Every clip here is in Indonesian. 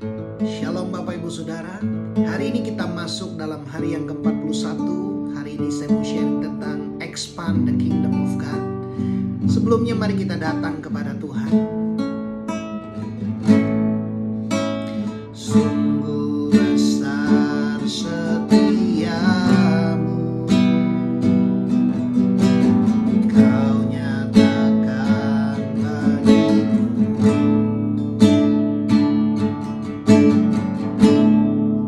Shalom Bapak Ibu Saudara. Hari ini kita masuk dalam hari yang ke-41. Hari ini saya mau sharing tentang Expand the Kingdom of God. Sebelumnya mari kita datang kepada Tuhan. Sungguh besar setiamu, Kau nyatakan bagiku.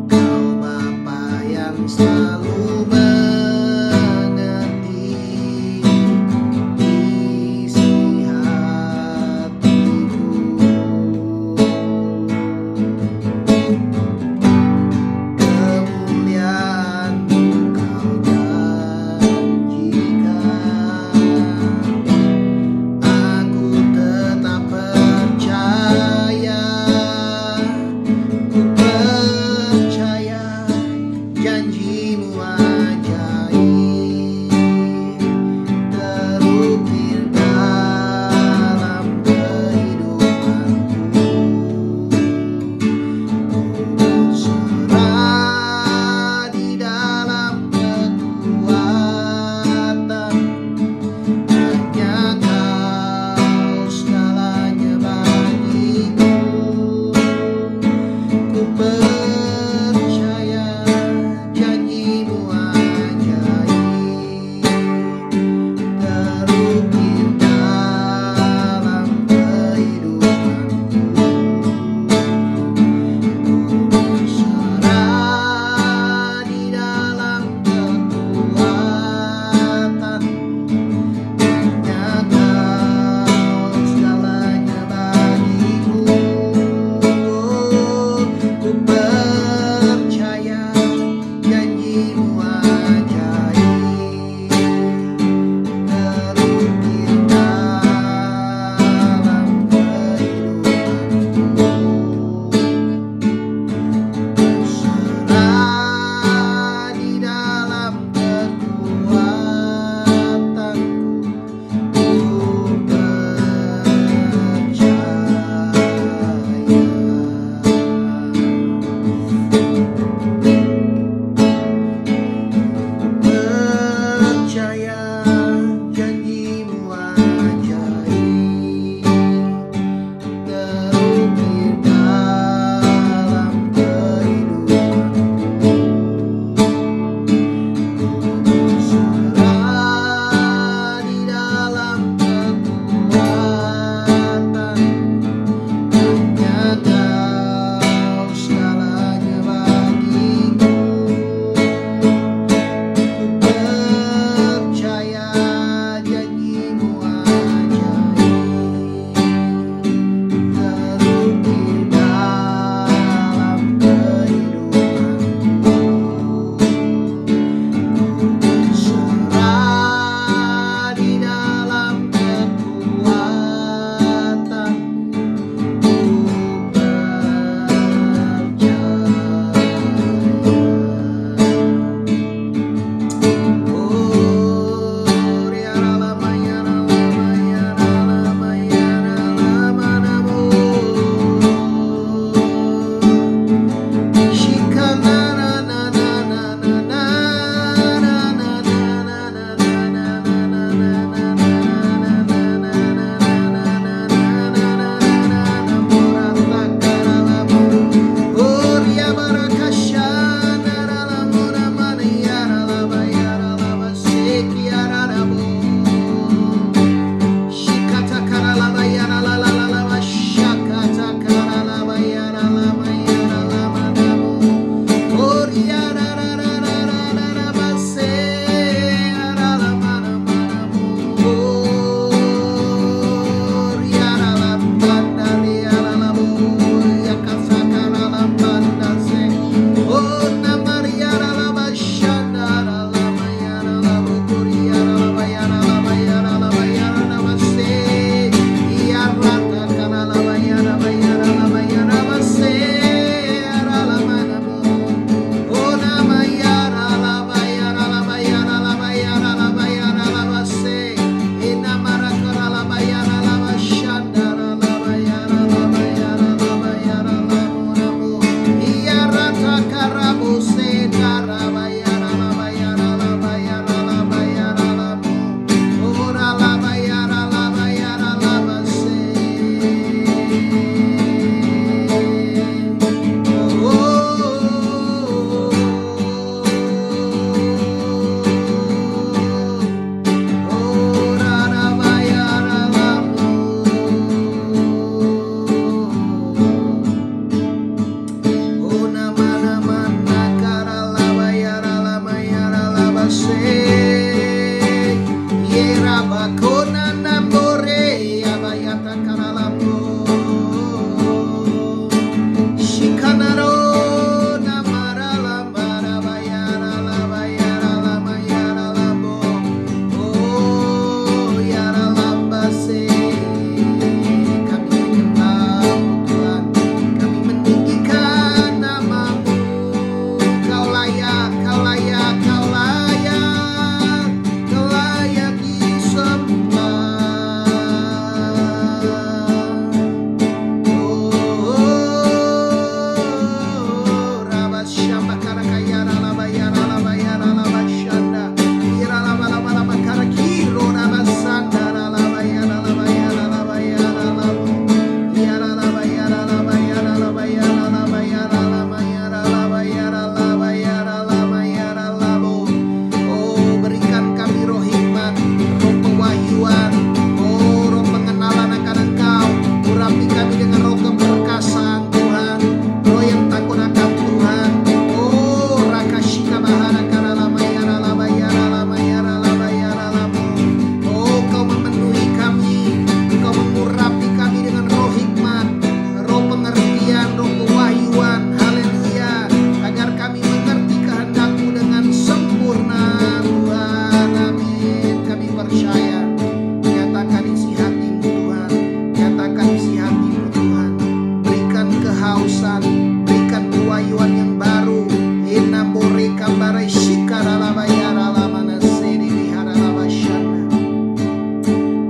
Kau Bapa yang selalu mengerti isi hatiku.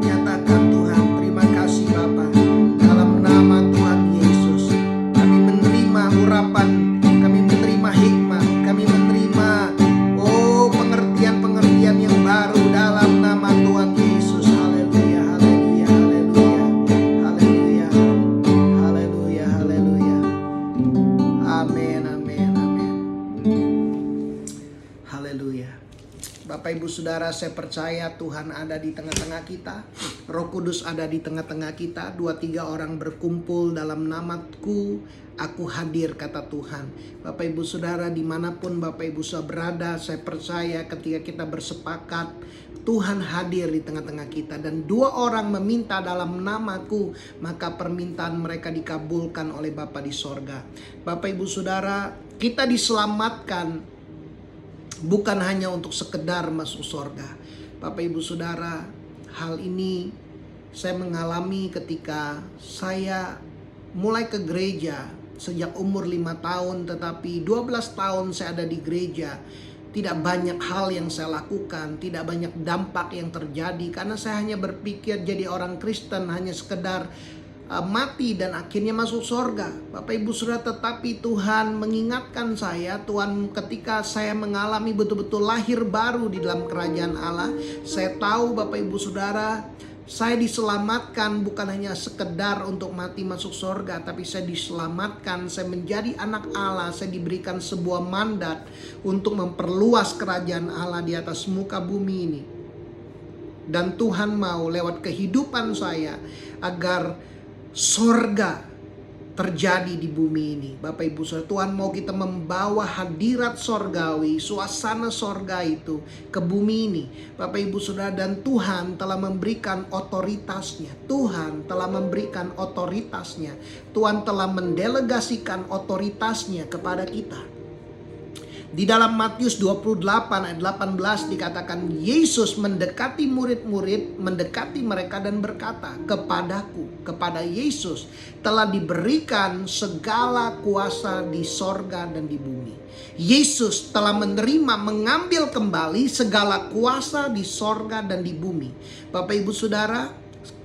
Nyatakan Tuhan, terima kasih Bapa. Dalam nama Tuhan Yesus, kami menerima urapan, kami menerima hikmat, kami menerima pengertian-pengertian yang baru dalam nama Tuhan Yesus. Haleluya, haleluya, haleluya, haleluya, haleluya, haleluya. Amin, amin, amin. Haleluya. Bapak Ibu Saudara, saya percaya Tuhan ada di tengah-tengah kita. Roh Kudus ada di tengah-tengah kita. 2-3 orang berkumpul dalam namaku, aku hadir, kata Tuhan. Bapak Ibu Saudara, dimanapun Bapak Ibu Saudara berada, saya percaya ketika kita bersepakat, Tuhan hadir di tengah-tengah kita. Dan 2 orang meminta dalam namaku, maka permintaan mereka dikabulkan oleh Bapa di sorga. Bapak Ibu Saudara, kita diselamatkan bukan hanya untuk sekedar masuk surga. Bapak Ibu Saudara, hal ini saya mengalami ketika saya mulai ke gereja sejak umur 5 tahun, tetapi 12 tahun saya ada di gereja. Tidak banyak hal yang saya lakukan, tidak banyak dampak yang terjadi, karena saya hanya berpikir jadi orang Kristen hanya sekedar mati dan akhirnya masuk surga. Bapak Ibu Saudara, tetapi Tuhan mengingatkan saya, Tuhan ketika saya mengalami betul-betul lahir baru di dalam kerajaan Allah, saya tahu Bapak Ibu Saudara, saya diselamatkan bukan hanya sekedar untuk mati masuk surga, tapi saya diselamatkan, saya menjadi anak Allah, saya diberikan sebuah mandat untuk memperluas kerajaan Allah di atas muka bumi ini. Dan Tuhan mau lewat kehidupan saya agar sorga terjadi di bumi ini. Bapak Ibu Saudara, Tuhan mau kita membawa hadirat sorgawi, suasana sorga itu ke bumi ini. Bapak Ibu Saudara, dan Tuhan telah memberikan otoritasnya. Tuhan telah memberikan otoritasnya. Tuhan telah mendelegasikan otoritasnya kepada kita. Di dalam Matius 28 ayat 18 dikatakan, Yesus mendekati murid-murid, mendekati mereka dan berkata, kepadaku, kepada Yesus telah diberikan segala kuasa di sorga dan di bumi. Yesus telah menerima, mengambil kembali segala kuasa di sorga dan di bumi. Bapak Ibu Saudara,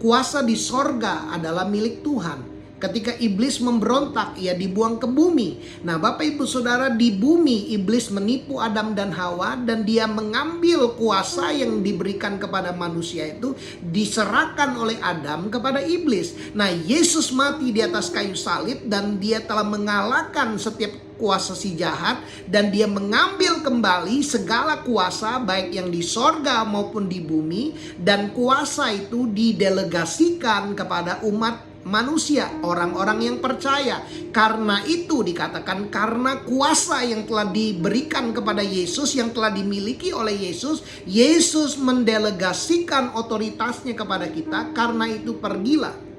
kuasa di sorga adalah milik Tuhan. Ketika iblis memberontak, ia dibuang ke bumi. Nah, Bapak Ibu Saudara, di bumi iblis menipu Adam dan Hawa, dan dia mengambil kuasa yang diberikan kepada manusia itu, diserahkan oleh Adam kepada iblis. Nah, Yesus mati di atas kayu salib dan dia telah mengalahkan setiap kuasa si jahat, dan dia mengambil kembali segala kuasa baik yang di sorga maupun di bumi, dan kuasa itu didelegasikan kepada umat manusia, orang-orang yang percaya. Karena itu dikatakan, karena kuasa yang telah diberikan kepada Yesus, yang telah dimiliki oleh Yesus, Yesus mendelegasikan otoritasnya kepada kita. Karena itu pergilah,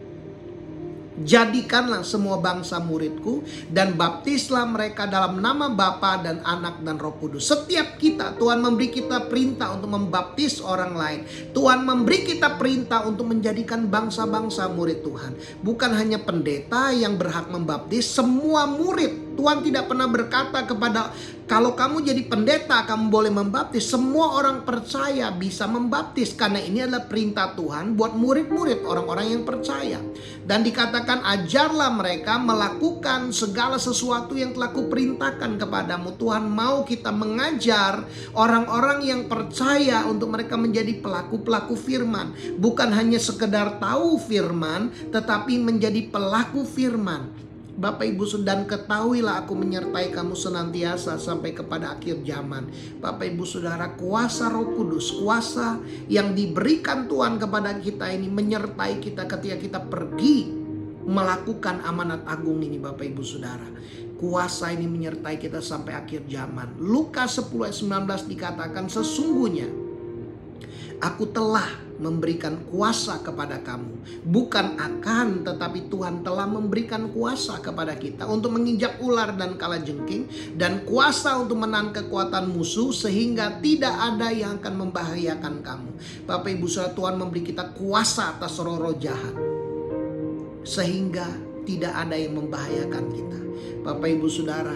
jadikanlah semua bangsa muridku dan baptislah mereka dalam nama Bapa dan Anak dan Roh Kudus. Setiap kita, Tuhan memberi kita perintah untuk membaptis orang lain. Tuhan memberi kita perintah untuk menjadikan bangsa-bangsa murid Tuhan. Bukan hanya pendeta yang berhak membaptis, semua murid. Tuhan tidak pernah berkata kepada, kalau kamu jadi pendeta kamu boleh membaptis. Semua orang percaya bisa membaptis, karena ini adalah perintah Tuhan buat murid-murid, orang-orang yang percaya. Dan dikatakan, ajarlah mereka melakukan segala sesuatu yang telah kuperintahkan kepadamu. Tuhan mau kita mengajar orang-orang yang percaya untuk mereka menjadi pelaku-pelaku firman. Bukan hanya sekedar tahu firman, tetapi menjadi pelaku firman. Bapak Ibu Saudara, dan ketahuilah aku menyertai kamu senantiasa sampai kepada akhir zaman. Bapak Ibu Saudara, kuasa Roh Kudus, kuasa yang diberikan Tuhan kepada kita ini menyertai kita ketika kita pergi melakukan amanat agung ini. Bapak Ibu Saudara, kuasa ini menyertai kita sampai akhir zaman. Lukas 10 ayat 19 dikatakan, sesungguhnya aku telah memberikan kuasa kepada kamu. Bukan akan, tetapi Tuhan telah memberikan kuasa kepada kita untuk menginjak ular dan kalajengking, dan kuasa untuk menahan kekuatan musuh, sehingga tidak ada yang akan membahayakan kamu. Bapak Ibu Saudara, Tuhan memberi kita kuasa atas roh-roh jahat, sehingga tidak ada yang membahayakan kita. Bapak Ibu Saudara,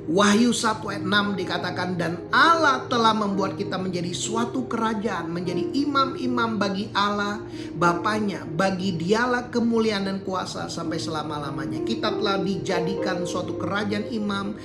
Wahyu 1 ayat 6 dikatakan, dan Allah telah membuat kita menjadi suatu kerajaan, menjadi imam-imam bagi Allah Bapanya. Bagi Dialah kemuliaan dan kuasa sampai selama-lamanya. Kita telah dijadikan suatu kerajaan imam,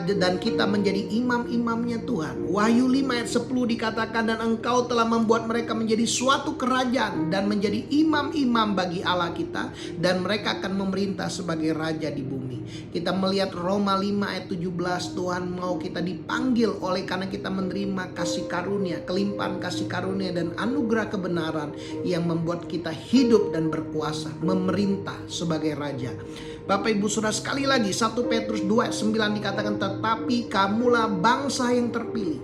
dan kita menjadi imam-imamnya Tuhan. Wahyu 5 ayat 10 dikatakan, dan Engkau telah membuat mereka menjadi suatu kerajaan dan menjadi imam-imam bagi Allah kita, dan mereka akan memerintah sebagai raja di bumi. Kita melihat Roma 5 ayat 17, Tuhan mau kita dipanggil oleh karena kita menerima kasih karunia, kelimpahan kasih karunia dan anugerah kebenaran yang membuat kita hidup dan berkuasa, memerintah sebagai raja. Bapak Ibu Saudara, sekali lagi 1 Petrus 2 ayat 9 dikatakan, tetapi kamulah bangsa yang terpilih.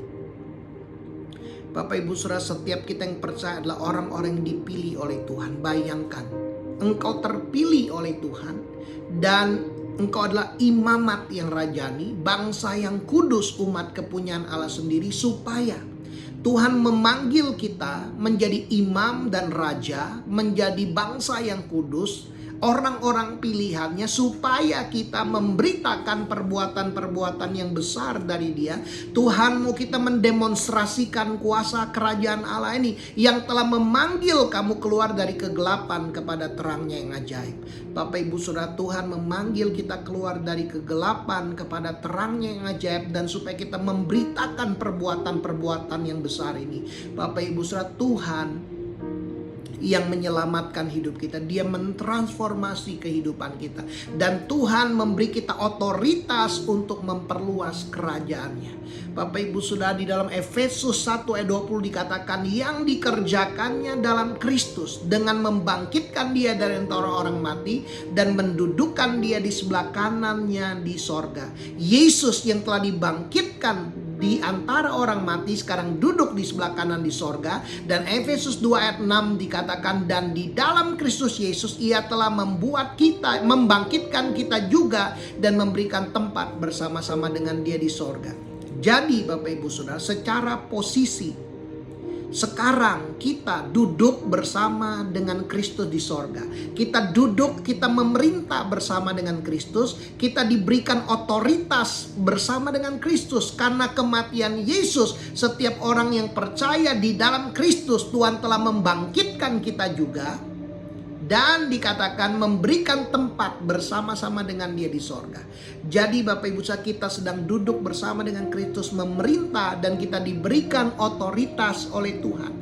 Bapak Ibu Saudara, setiap kita yang percaya adalah orang-orang yang dipilih oleh Tuhan. Bayangkan, engkau terpilih oleh Tuhan dan engkau adalah imamat yang rajani, bangsa yang kudus, umat kepunyaan Allah sendiri, supaya Tuhan memanggil kita menjadi imam dan raja, menjadi bangsa yang kudus, orang-orang pilihannya, supaya kita memberitakan perbuatan-perbuatan yang besar dari Dia. Tuhan mau kita mendemonstrasikan kuasa kerajaan Allah ini yang telah memanggil kamu keluar dari kegelapan kepada terangnya yang ajaib. Bapak Ibu Saudara, Tuhan memanggil kita keluar dari kegelapan kepada terangnya yang ajaib, dan supaya kita memberitakan perbuatan-perbuatan yang besar ini. Bapak Ibu Saudara, Tuhan yang menyelamatkan hidup kita, Dia mentransformasi kehidupan kita, dan Tuhan memberi kita otoritas untuk memperluas kerajaannya. Bapak Ibu Saudara, di dalam Efesus 1 ayat 20 dikatakan, yang dikerjakannya dalam Kristus dengan membangkitkan Dia dari antara orang mati dan mendudukkan Dia di sebelah kanannya di sorga. Yesus yang telah dibangkitkan di antara orang mati sekarang duduk di sebelah kanan di sorga. Dan Efesus 2 ayat 6 dikatakan, dan di dalam Kristus Yesus Ia telah membuat kita, membangkitkan kita juga dan memberikan tempat bersama-sama dengan Dia di sorga. Jadi Bapak Ibu Saudara, secara posisi sekarang kita duduk bersama dengan Kristus di sorga. Kita duduk, kita memerintah bersama dengan Kristus. Kita diberikan otoritas bersama dengan Kristus. Karena kematian Yesus, setiap orang yang percaya di dalam Kristus, Tuhan telah membangkitkan kita juga. Dan dikatakan memberikan tempat bersama-sama dengan Dia di sorga. Jadi Bapak Ibu Saudara, kita sedang duduk bersama dengan Kristus memerintah, dan kita diberikan otoritas oleh Tuhan.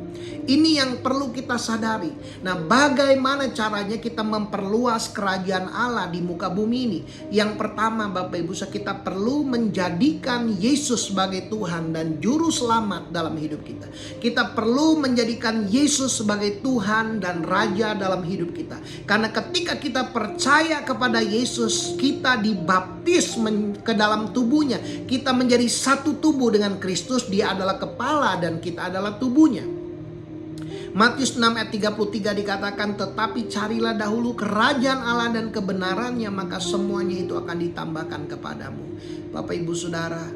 Ini yang perlu kita sadari. Nah, bagaimana caranya kita memperluas kerajaan Allah di muka bumi ini? Yang pertama Bapak Ibu Saudara, kita perlu menjadikan Yesus sebagai Tuhan dan Juru Selamat dalam hidup kita. Kita perlu menjadikan Yesus sebagai Tuhan dan Raja dalam hidup kita. Karena ketika kita percaya kepada Yesus, kita dibaptis ke dalam tubuhnya. Kita menjadi satu tubuh dengan Kristus. Dia adalah kepala dan kita adalah tubuhnya. Matius 6 ayat 33 dikatakan, tetapi carilah dahulu kerajaan Allah dan kebenarannya, maka semuanya itu akan ditambahkan kepadamu. Bapak Ibu Saudara,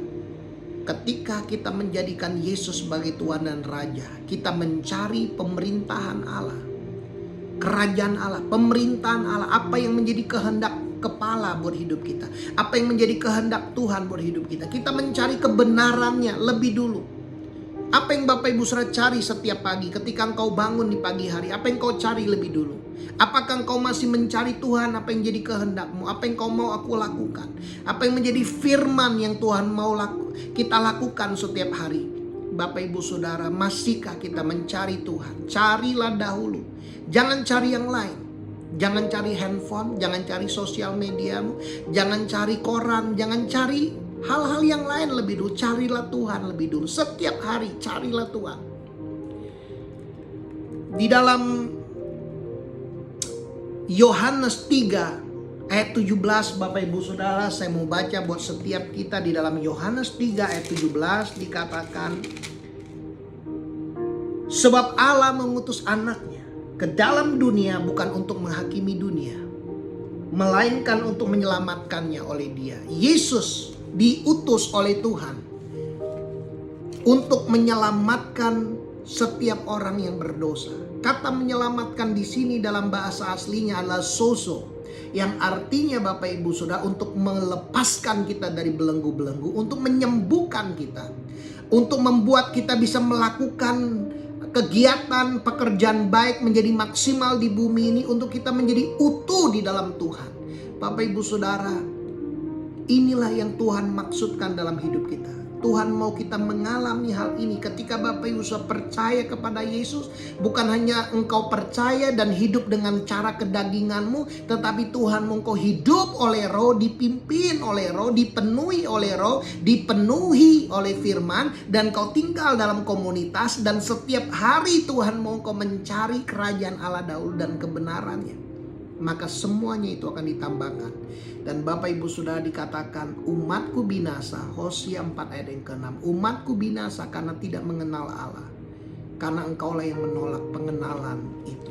ketika kita menjadikan Yesus sebagai Tuhan dan Raja, kita mencari pemerintahan Allah, kerajaan Allah, pemerintahan Allah, apa yang menjadi kehendak kepala buat hidup kita, apa yang menjadi kehendak Tuhan buat hidup kita. Kita mencari kebenarannya lebih dulu. Apa yang Bapak Ibu Saudara cari setiap pagi ketika engkau bangun di pagi hari? Apa yang kau cari lebih dulu? Apakah engkau masih mencari Tuhan, apa yang jadi kehendakmu? Apa yang kau mau aku lakukan? Apa yang menjadi firman yang Tuhan mau kita lakukan setiap hari? Bapak Ibu Saudara, masihkah kita mencari Tuhan? Carilah dahulu. Jangan cari yang lain. Jangan cari handphone, jangan cari sosial mediamu, jangan cari koran, jangan cari hal-hal yang lain lebih dulu. Carilah Tuhan lebih dulu. Setiap hari carilah Tuhan. Di dalam Yohanes 3 ayat 17, Bapak Ibu Saudara, saya mau baca buat setiap kita. Di dalam Yohanes 3 ayat 17 dikatakan, sebab Allah mengutus anaknya ke dalam dunia bukan untuk menghakimi dunia, melainkan untuk menyelamatkannya oleh Dia. Yesus diutus oleh Tuhan untuk menyelamatkan setiap orang yang berdosa. Kata menyelamatkan di sini dalam bahasa aslinya adalah sozo. Yang artinya Bapak Ibu Saudara untuk melepaskan kita dari belenggu-belenggu, untuk menyembuhkan kita, untuk membuat kita bisa melakukan kegiatan pekerjaan baik menjadi maksimal di bumi ini, untuk kita menjadi utuh di dalam Tuhan. Bapak Ibu Saudara, inilah yang Tuhan maksudkan dalam hidup kita. Tuhan mau kita mengalami hal ini ketika Bapak Ibu Saudara percaya kepada Yesus. Bukan hanya engkau percaya dan hidup dengan cara kedaginganmu, tetapi Tuhan mau engkau hidup oleh Roh, dipimpin oleh Roh, dipenuhi oleh Roh, dipenuhi oleh firman, dan kau tinggal dalam komunitas. Dan setiap hari Tuhan mau engkau mencari kerajaan Allah dahulu dan kebenarannya, maka semuanya itu akan ditambahkan. Dan Bapak Ibu Saudara, dikatakan umatku binasa, Hosea 4 ayat yang ke-6. Umatku binasa karena tidak mengenal Allah, karena engkaulah yang menolak pengenalan itu.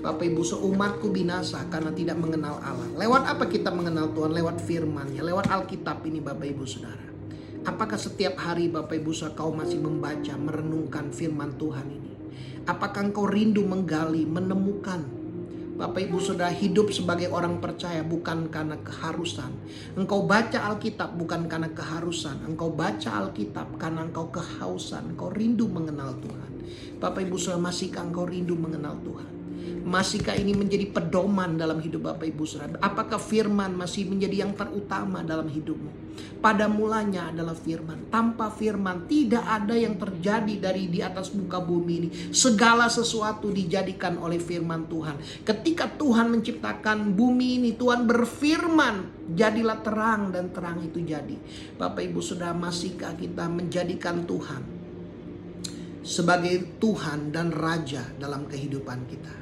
Bapak Ibu Saudara, umatku binasa karena tidak mengenal Allah. Lewat apa kita mengenal Tuhan? Lewat firman-Nya, lewat Alkitab ini Bapak Ibu Saudara. Apakah setiap hari Bapak Ibu Saudara kau masih membaca, merenungkan firman Tuhan ini? Apakah engkau rindu menggali, menemukan? Bapak Ibu Saudara, hidup sebagai orang percaya bukan karena keharusan. Engkau baca Alkitab bukan karena keharusan. Engkau baca Alkitab karena engkau kehausan. Engkau rindu mengenal Tuhan. Bapak Ibu Saudara, masihkah engkau rindu mengenal Tuhan? Masihkah ini menjadi pedoman dalam hidup Bapak Ibu Saudara? Apakah firman masih menjadi yang terutama dalam hidupmu? Pada mulanya adalah firman. Tanpa firman tidak ada yang terjadi dari di atas muka bumi ini. Segala sesuatu dijadikan oleh firman Tuhan. Ketika Tuhan menciptakan bumi ini, Tuhan berfirman, jadilah terang, dan terang itu jadi. Bapak Ibu Saudara, masihkah kita menjadikan Tuhan sebagai Tuhan dan Raja dalam kehidupan kita?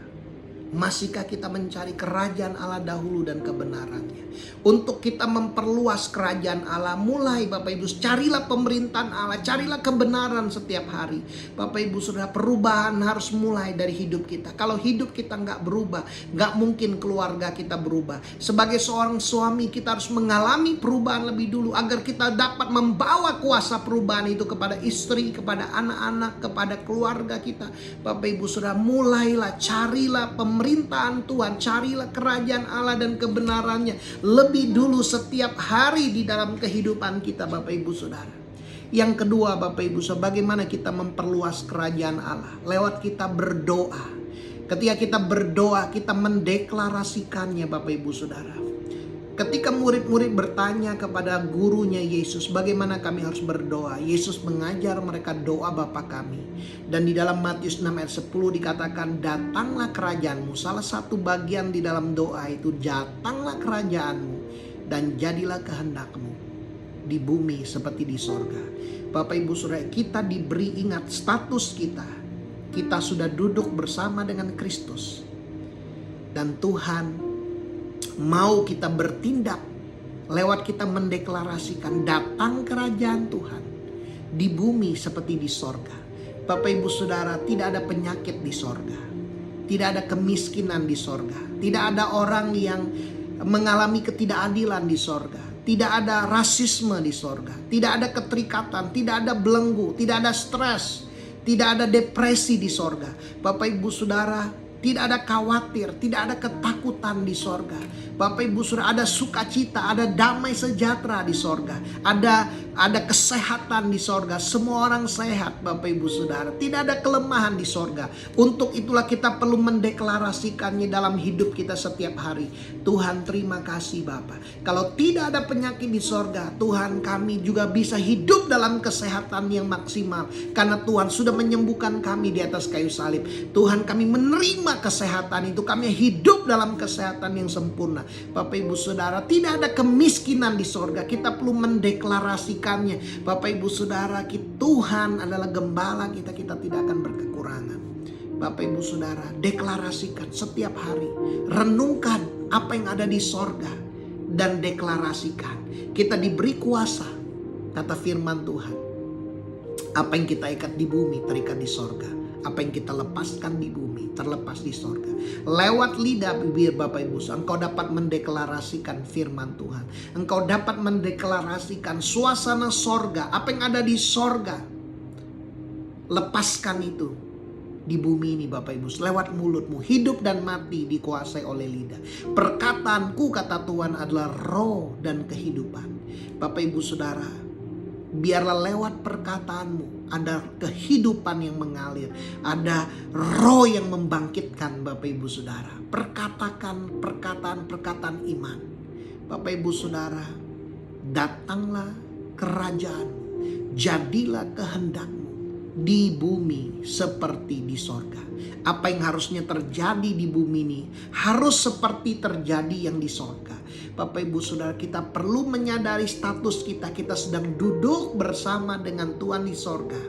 Masihkah kita mencari kerajaan Allah dahulu dan kebenarannya? Untuk kita memperluas kerajaan Allah, mulai Bapak Ibu, carilah pemerintahan Allah, carilah kebenaran setiap hari. Bapak Ibu Saudara, perubahan harus mulai dari hidup kita. Kalau hidup kita nggak berubah, nggak mungkin keluarga kita berubah. Sebagai seorang suami, kita harus mengalami perubahan lebih dulu, agar kita dapat membawa kuasa perubahan itu kepada istri, kepada anak-anak, kepada keluarga kita. Bapak Ibu Saudara, mulailah, carilah pemerintahan Tuhan, carilah kerajaan Allah dan kebenarannya lebih dulu setiap hari di dalam kehidupan kita Bapak Ibu Saudara. Yang kedua Bapak Ibu Saudara, bagaimana kita memperluas kerajaan Allah? Lewat kita berdoa. Ketika kita berdoa, kita mendeklarasikannya Bapak Ibu Saudara. Ketika murid-murid bertanya kepada gurunya Yesus, bagaimana kami harus berdoa? Yesus mengajar mereka doa Bapa kami. Dan di dalam Matius 6 ayat 10 dikatakan, datanglah kerajaanmu. Salah satu bagian di dalam doa itu, datanglah kerajaanmu dan jadilah kehendakmu di bumi seperti di sorga. Bapak Ibu Saudara, kita diberi, ingat status kita. Kita sudah duduk bersama dengan Kristus. Dan Tuhan mau kita bertindak lewat kita mendeklarasikan datang kerajaan Tuhan di bumi seperti di sorga. Bapak Ibu Saudara, tidak ada penyakit di sorga, tidak ada kemiskinan di sorga, tidak ada orang yang mengalami ketidakadilan di sorga, tidak ada rasisme di sorga, tidak ada keterikatan, tidak ada belenggu, tidak ada stres, tidak ada depresi di sorga. Bapak Ibu Saudara, tidak ada khawatir, tidak ada ketakutan di sorga. Bapak Ibu Saudara, ada sukacita, ada damai sejahtera di sorga. Ada kesehatan di sorga. Semua orang sehat Bapak Ibu Saudara. Tidak ada kelemahan di sorga. Untuk itulah kita perlu mendeklarasikannya dalam hidup kita setiap hari. Tuhan, terima kasih Bapak. Kalau tidak ada penyakit di sorga, Tuhan, kami juga bisa hidup dalam kesehatan yang maksimal. Karena Tuhan sudah menyembuhkan kami di atas kayu salib. Tuhan, kami menerima kesehatan itu. Kami hidup dalam kesehatan yang sempurna. Bapak Ibu Saudara, tidak ada kemiskinan di sorga. Kita perlu mendeklarasikannya. Bapak Ibu Saudara, Tuhan adalah gembala kita. Kita tidak akan berkekurangan. Bapak Ibu Saudara, deklarasikan setiap hari. Renungkan apa yang ada di sorga dan deklarasikan. Kita diberi kuasa, kata firman Tuhan. Apa yang kita ikat di bumi terikat di sorga. Apa yang kita lepaskan di bumi terlepas di sorga. Lewat lidah bibir Bapak Ibu, engkau dapat mendeklarasikan firman Tuhan. Engkau dapat mendeklarasikan suasana sorga. Apa yang ada di sorga, lepaskan itu. di bumi ini Bapak Ibu, lewat mulutmu. Hidup dan mati dikuasai oleh lidah. Perkataanku, kata Tuhan, adalah roh dan kehidupan. Bapak Ibu Saudara, biarlah lewat perkataanmu ada kehidupan yang mengalir, ada roh yang membangkitkan Bapak Ibu Saudara. Perkatakan perkataan-perkataan iman. Bapak Ibu Saudara, datanglah kerajaanmu, jadilah kehendakmu di bumi seperti di sorga. Apa yang harusnya terjadi di bumi ini harus seperti terjadi yang di sorga. Bapak Ibu Saudara, kita perlu menyadari status kita. Kita sedang duduk bersama dengan Tuhan di sorga.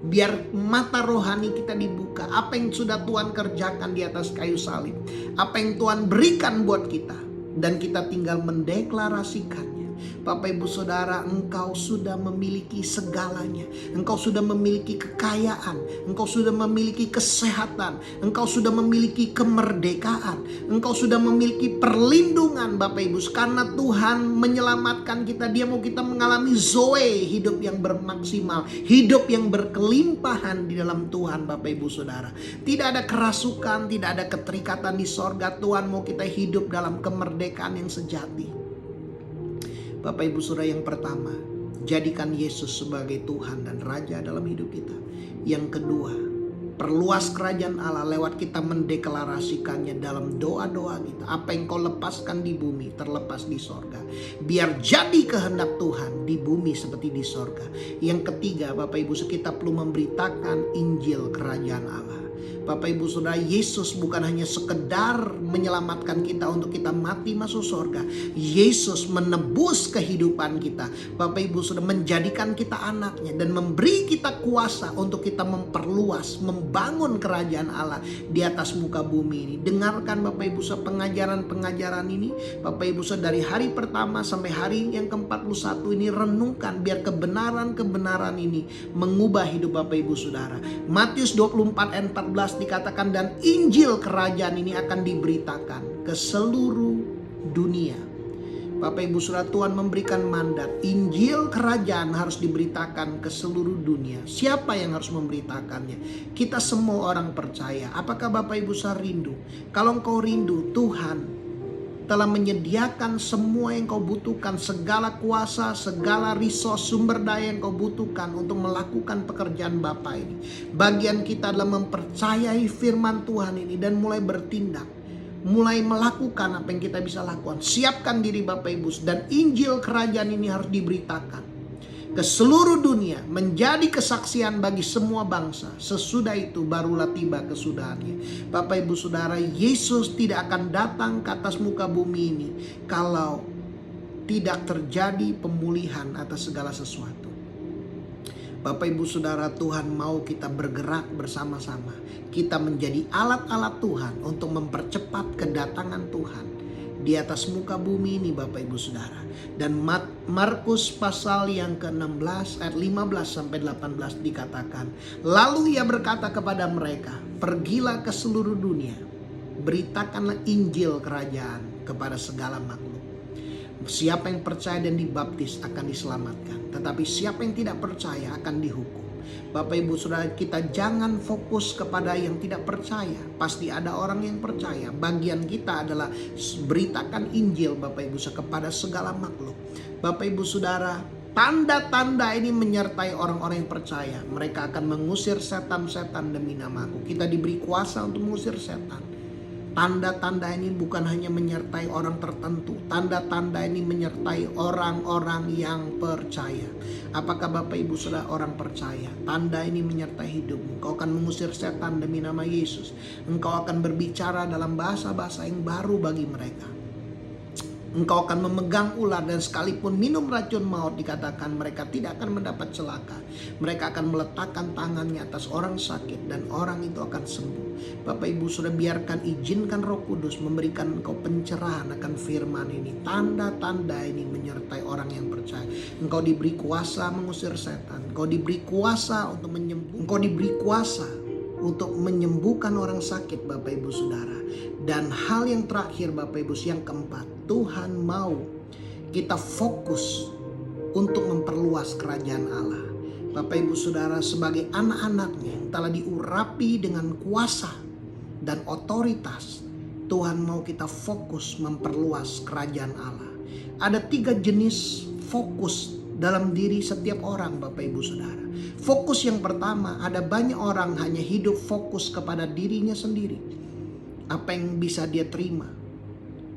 Biar mata rohani kita dibuka. Apa yang sudah Tuhan kerjakan di atas kayu salib, apa yang Tuhan berikan buat kita, dan kita tinggal mendeklarasikannya. Bapak Ibu Saudara, engkau sudah memiliki segalanya. Engkau sudah memiliki kekayaan, engkau sudah memiliki kesehatan, engkau sudah memiliki kemerdekaan, engkau sudah memiliki perlindungan Bapak Ibu. Karena Tuhan menyelamatkan kita, Dia mau kita mengalami zoe, hidup yang bermaksimal, hidup yang berkelimpahan di dalam Tuhan Bapak Ibu Saudara. Tidak ada kerasukan, tidak ada keterikatan di sorga. Tuhan mau kita hidup dalam kemerdekaan yang sejati. Bapak Ibu Saudara, yang pertama, jadikan Yesus sebagai Tuhan dan Raja dalam hidup kita. Yang kedua, perluas kerajaan Allah lewat kita mendeklarasikannya dalam doa-doa kita. Apa yang kau lepaskan di bumi terlepas di sorga. Biar jadi kehendak Tuhan di bumi seperti di sorga. Yang ketiga, Bapak Ibu Saudara, kita perlu memberitakan Injil kerajaan Allah. Bapak Ibu Saudara, Yesus bukan hanya sekedar menyelamatkan kita untuk kita mati masuk surga. Yesus menebus kehidupan kita. Bapak Ibu Saudara, menjadikan kita anaknya dan memberi kita kuasa untuk kita memperluas, membangun kerajaan Allah di atas muka bumi ini. Dengarkan Bapak Ibu Saudara pengajaran-pengajaran ini. Bapak Ibu Saudara, dari hari pertama sampai hari yang ke-41 ini, renungkan biar kebenaran-kebenaran ini mengubah hidup Bapak Ibu Saudara. Matius 24 ayat 14 dikatakan, dan Injil kerajaan ini akan diberitakan ke seluruh dunia. Bapak Ibu Saudara, Tuhan memberikan mandat, Injil kerajaan harus diberitakan ke seluruh dunia. Siapa yang harus memberitakannya? Kita semua orang percaya. Apakah Bapak Ibu Saudara rindu? Kalau engkau rindu, Tuhan telah menyediakan semua yang kau butuhkan, segala kuasa, segala resource, sumber daya yang kau butuhkan untuk melakukan pekerjaan Bapa ini. Bagian kita adalah mempercayai firman Tuhan ini dan mulai bertindak, mulai melakukan apa yang kita bisa lakukan. Siapkan diri Bapak Ibu, dan Injil kerajaan ini harus diberitakan ke seluruh dunia, menjadi kesaksian bagi semua bangsa. Sesudah itu barulah tiba kesudahannya. Bapak Ibu Saudara, Yesus tidak akan datang ke atas muka bumi ini kalau tidak terjadi pemulihan atas segala sesuatu. Bapak Ibu Saudara, Tuhan mau kita bergerak bersama-sama. Kita menjadi alat-alat Tuhan untuk mempercepat kedatangan Tuhan di atas muka bumi ini Bapak Ibu Saudara. Dan Markus pasal yang ke-16 ayat 15 sampai 18 dikatakan, lalu ia berkata kepada mereka, pergilah ke seluruh dunia, beritakanlah Injil kerajaan kepada segala makhluk. Siapa yang percaya dan dibaptis akan diselamatkan, tetapi siapa yang tidak percaya akan dihukum. Bapak Ibu Saudara, kita jangan fokus kepada yang tidak percaya. Pasti ada orang yang percaya. Bagian kita adalah beritakan Injil Bapak Ibu Saudara kepada segala makhluk. Bapak Ibu Saudara, tanda-tanda ini menyertai orang-orang yang percaya. Mereka akan mengusir setan-setan demi nama-Ku. Kita diberi kuasa untuk mengusir setan. Tanda-tanda ini bukan hanya menyertai orang tertentu. Tanda-tanda ini menyertai orang-orang yang percaya. Apakah Bapak Ibu Saudara orang percaya? Tanda ini menyertai hidupmu. Engkau akan mengusir setan demi nama Yesus. Engkau akan berbicara dalam bahasa-bahasa yang baru bagi mereka. Engkau akan memegang ular, dan sekalipun minum racun maut dikatakan mereka tidak akan mendapat celaka. Mereka akan meletakkan tangannya atas orang sakit dan orang itu akan sembuh. Bapak Ibu Saudara, biarkan, izinkan Roh Kudus memberikan engkau pencerahan akan firman ini. Tanda-tanda ini menyertai orang yang percaya. Engkau diberi kuasa mengusir setan. Engkau diberi kuasa untuk menyembuh. Engkau diberi kuasa untuk menyembuhkan orang sakit Bapak Ibu Saudara. Dan hal yang terakhir Bapak Ibu, yang keempat, Tuhan mau kita fokus untuk memperluas kerajaan Allah. Bapak Ibu Saudara, sebagai anak-anaknya yang telah diurapi dengan kuasa dan otoritas, Tuhan mau kita fokus memperluas kerajaan Allah. Ada 3 jenis fokus dalam diri setiap orang, Bapak Ibu Saudara. Fokus yang pertama, ada banyak orang hanya hidup fokus kepada dirinya sendiri. Apa yang bisa dia terima,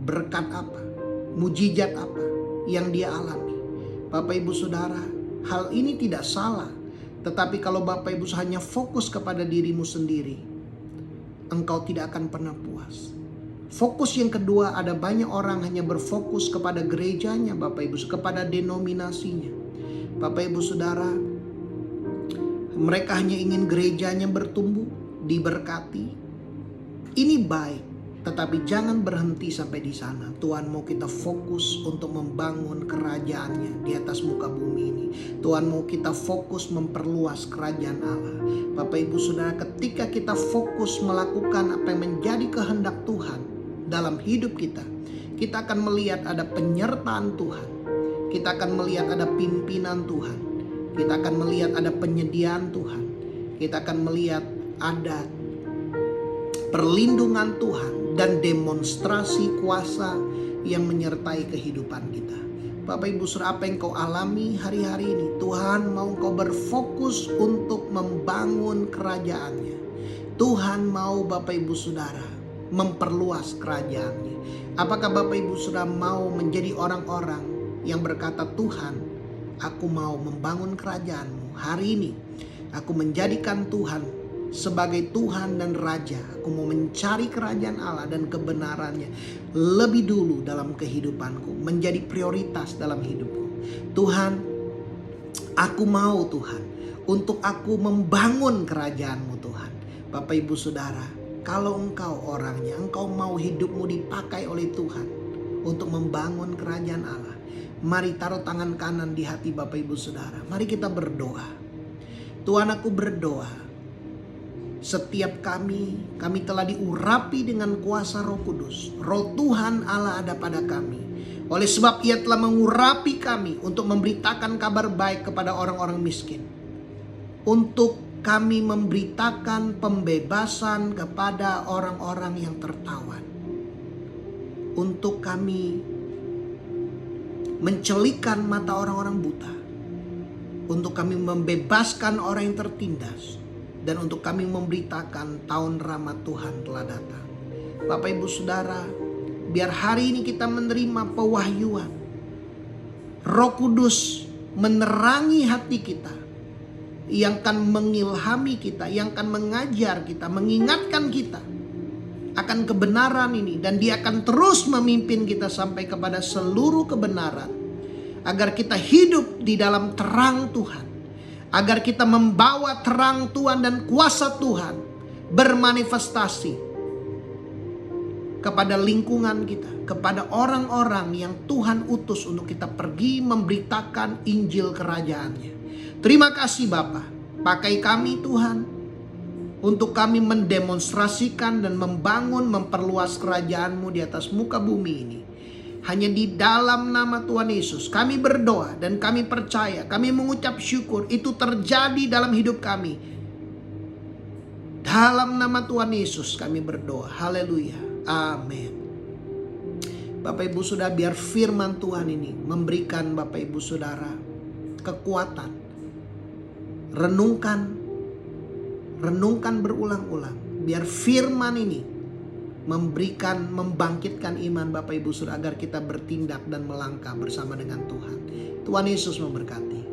berkat apa, mujizat apa yang dia alami. Bapak Ibu Saudara, hal ini tidak salah. Tetapi kalau Bapak Ibu hanya fokus kepada dirimu sendiri, engkau tidak akan pernah puas. Fokus yang kedua, ada banyak orang hanya berfokus kepada gerejanya, Bapak Ibu, kepada denominasinya. Bapak Ibu Saudara, mereka hanya ingin gerejanya bertumbuh, diberkati. Ini baik, tetapi jangan berhenti sampai di sana. Tuhan mau kita fokus untuk membangun kerajaannya di atas muka bumi ini. Tuhan mau kita fokus memperluas kerajaan Allah. Bapak Ibu Saudara, ketika kita fokus melakukan apa yang menjadi kehendak Tuhan dalam hidup kita, kita akan melihat ada penyertaan Tuhan. Kita akan melihat ada pimpinan Tuhan. Kita akan melihat ada penyediaan Tuhan. Kita akan melihat ada perlindungan Tuhan dan demonstrasi kuasa yang menyertai kehidupan kita. Bapak Ibu Saudara, apa yang kau alami hari-hari ini, Tuhan mau kau berfokus untuk membangun kerajaannya. Tuhan mau Bapak Ibu Saudara memperluas kerajaannya. Apakah Bapak Ibu Saudara mau menjadi orang-orang yang berkata, Tuhan, aku mau membangun kerajaanmu. Hari ini aku menjadikan Tuhan sebagai Tuhan dan Raja. Aku mau mencari kerajaan Allah dan kebenarannya lebih dulu dalam kehidupanku, menjadi prioritas dalam hidupku. Tuhan, aku mau Tuhan, untuk aku membangun kerajaanmu Tuhan. Bapak Ibu Saudara, kalau engkau orangnya, engkau mau hidupmu dipakai oleh Tuhan untuk membangun kerajaan Allah, mari taruh tangan kanan di hati Bapak Ibu Saudara. Mari kita berdoa. Tuhan, aku berdoa, setiap kami telah diurapi dengan kuasa Roh Kudus. Roh Tuhan Allah ada pada kami. Oleh sebab Ia telah mengurapi kami untuk memberitakan kabar baik kepada orang-orang miskin. Untuk kami memberitakan pembebasan kepada orang-orang yang tertawan. Untuk kami mencelikan mata orang-orang buta. Untuk kami membebaskan orang yang tertindas. Dan untuk kami memberitakan tahun rahmat Tuhan telah datang. Bapak Ibu Saudara, biar hari ini kita menerima pewahyuan. Roh Kudus menerangi hati kita, yang akan mengilhami kita, yang akan mengajar kita, mengingatkan kita akan kebenaran ini. Dan Dia akan terus memimpin kita sampai kepada seluruh kebenaran. Agar kita hidup di dalam terang Tuhan. Agar kita membawa terang Tuhan dan kuasa Tuhan bermanifestasi kepada lingkungan kita, kepada orang-orang yang Tuhan utus untuk kita pergi memberitakan Injil kerajaannya. Terima kasih Bapa, pakai kami Tuhan untuk kami mendemonstrasikan dan membangun, memperluas kerajaan-Mu di atas muka bumi ini. Hanya di dalam nama Tuhan Yesus kami berdoa dan kami percaya, kami mengucap syukur itu terjadi dalam hidup kami. Dalam nama Tuhan Yesus kami berdoa. Haleluya. Amin. Bapak Ibu Saudara, biar firman Tuhan ini memberikan Bapak Ibu Saudara kekuatan. Renungkan berulang-ulang. Biar firman ini membangkitkan iman Bapak Ibu Saudara agar kita bertindak dan melangkah bersama dengan Tuhan. Tuhan Yesus memberkati.